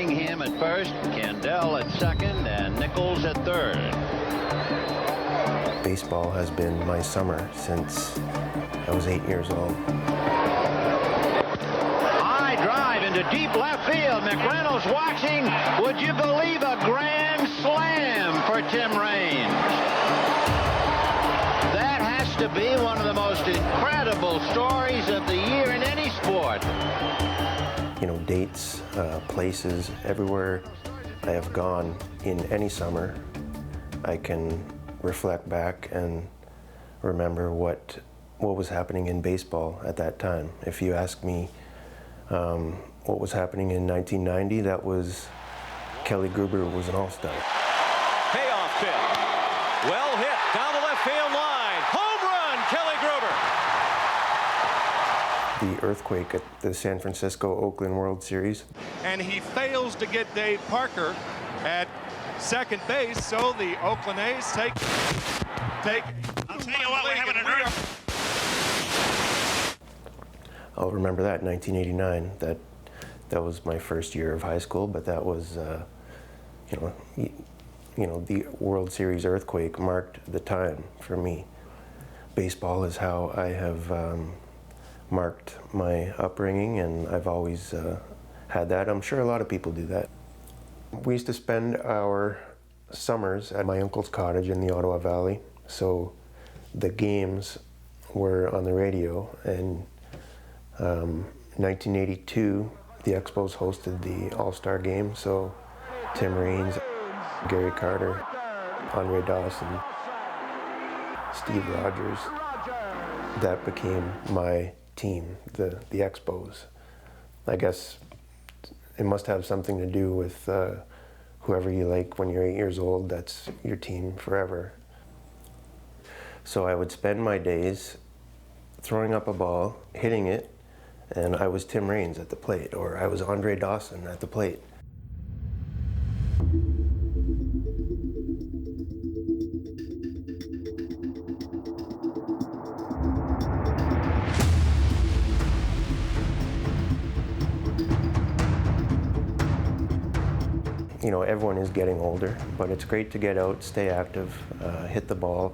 Cunningham at first, Kendall at second, and Nichols at third. Baseball has been my summer since I was 8 years old. High drive into deep left field. McReynolds watching. Would you believe a grand slam for Tim Raines? That has to be one of the most incredible stories of the year in any sport. You know, dates, places, everywhere I have gone in any summer, I can reflect back and remember what was happening in baseball at that time. If you ask me what was happening in 1990, that was Kelly Gruber was an all-star. Payoff tip. Well hit down the left field line. Home run, Kelly Gruber. The earthquake at the San Francisco-Oakland World Series. And he fails to get Dave Parker at second base, so the Oakland A's take. I'll tell you what, we're having an earth. I'll remember that, 1989. That was my first year of high school, but that was, you know, the World Series earthquake marked the time for me. Baseball is how I have marked my upbringing, and I've always had that. I'm sure a lot of people do that. We used to spend our summers at my uncle's cottage in the Ottawa Valley, so the games were on the radio, and 1982, the Expos hosted the All-Star Game, so Tim Raines, Gary Carter, Andre Dawson, Steve Rogers, that became my team, the Expos. I guess it must have something to do with whoever you like when you're 8 years old, that's your team forever. So I would spend my days throwing up a ball, hitting it, and I was Tim Raines at the plate, or I was Andre Dawson at the plate. You know, everyone is getting older, but it's great to get out, stay active, hit the ball,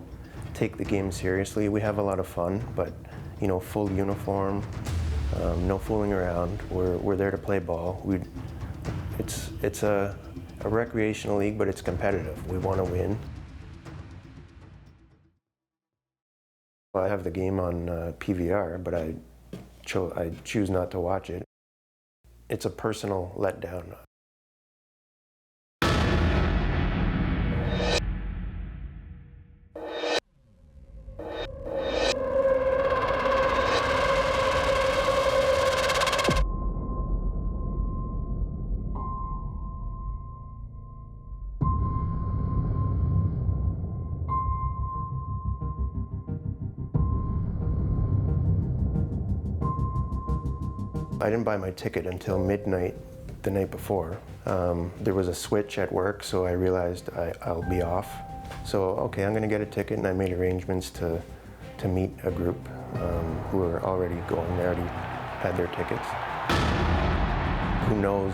take the game seriously. We have a lot of fun, but you know, full uniform, no fooling around. We're there to play ball. It's a recreational league, but it's competitive. We want to win. I have the game on PVR, but I choose not to watch it. It's a personal letdown. I didn't buy my ticket until midnight the night before. There was a switch at work, so I realized I'll be off. So, okay, I'm gonna get a ticket, and I made arrangements to meet a group who were already going. They already had their tickets. Who knows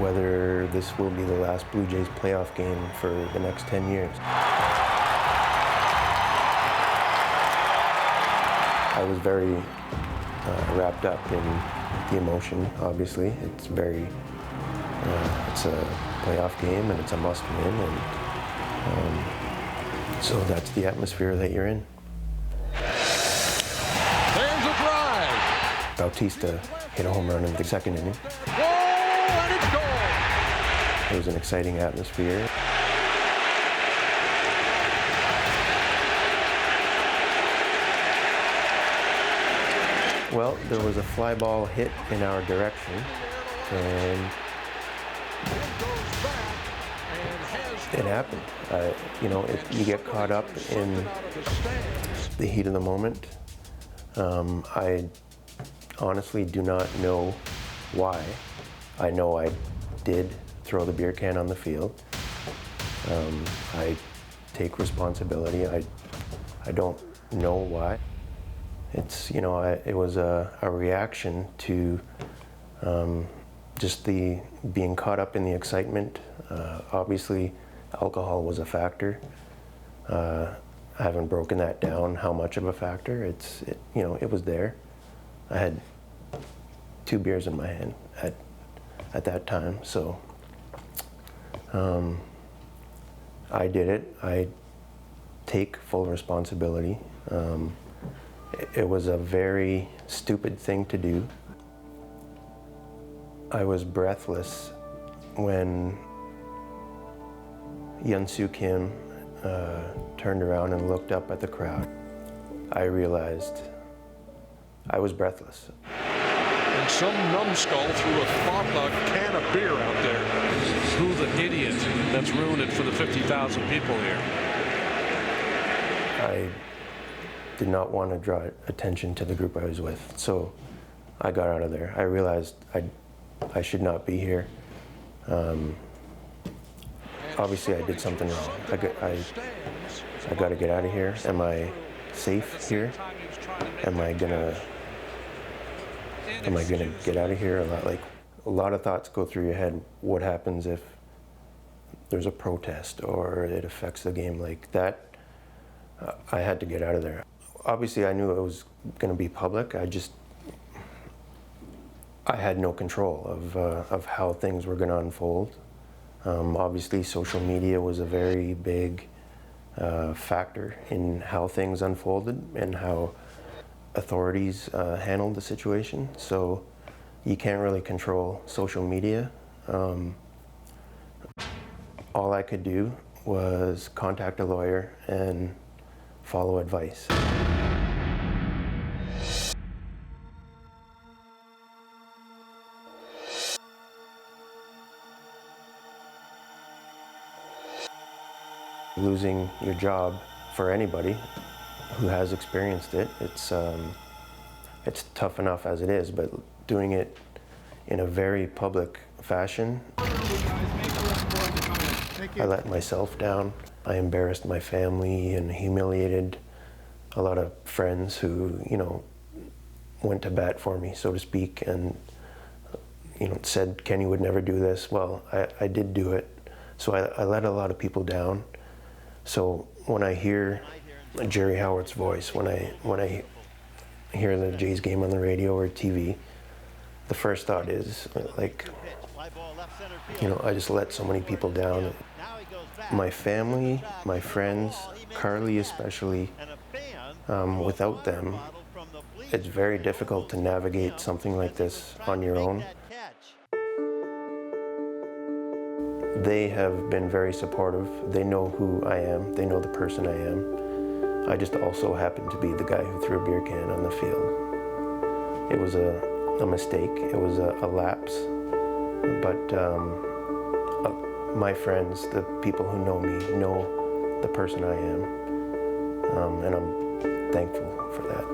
whether this will be the last Blue Jays playoff game for the next 10 years. I was very wrapped up in the emotion, obviously. It's very, it's a playoff game and it's a must win, and so that's the atmosphere that you're in. There's a drive. Bautista hit a home run in the second inning. Whoa, and it's gone. It was an exciting atmosphere. Well, there was a fly ball hit in our direction, and it happened. You know, you get caught up in the heat of the moment. I honestly do not know why. I know I did throw the beer can on the field. I take responsibility. I don't know why. It's, you know, it was a reaction to just the being caught up in the excitement. Obviously, alcohol was a factor. I haven't broken that down, how much of a factor. It was there. I had 2 beers in my hand at that time, so I did it. I take full responsibility. It was a very stupid thing to do. I was breathless when Hyun-Soo Kim turned around and looked up at the crowd. I realized I was breathless. And some numbskull threw a can of beer out there. Who's the idiot that's ruined it for the 50,000 people here? I did not want to draw attention to the group I was with, so I got out of there. I realized I should not be here. Obviously, I did something wrong. I got to get out of here. Am I safe here? Am I gonna get out of here? A lot of thoughts go through your head. What happens if there's a protest or it affects the game like that? I had to get out of there. Obviously, I knew it was going to be public. I had no control of how things were going to unfold. Obviously, social media was a very big factor in how things unfolded and how authorities handled the situation. So you can't really control social media. All I could do was contact a lawyer and follow advice. Losing your job for anybody who has experienced it, it's tough enough as it is, but doing it in a very public fashion, I let myself down. I embarrassed my family and humiliated a lot of friends who, went to bat for me, so to speak, and, said Kenny would never do this. Well, I did do it, so I let a lot of people down. So when I hear Jerry Howard's voice, when I hear the Jays game on the radio or TV, the first thought is I just let so many people down. My family, my friends, Carly especially, without them, it's very difficult to navigate something like this on your own. They have been very supportive. They know who I am. They know the person I am. I just also happened to be the guy who threw a beer can on the field. It was a mistake. It was a lapse. But my friends, the people who know me, know the person I am. And I'm thankful for that.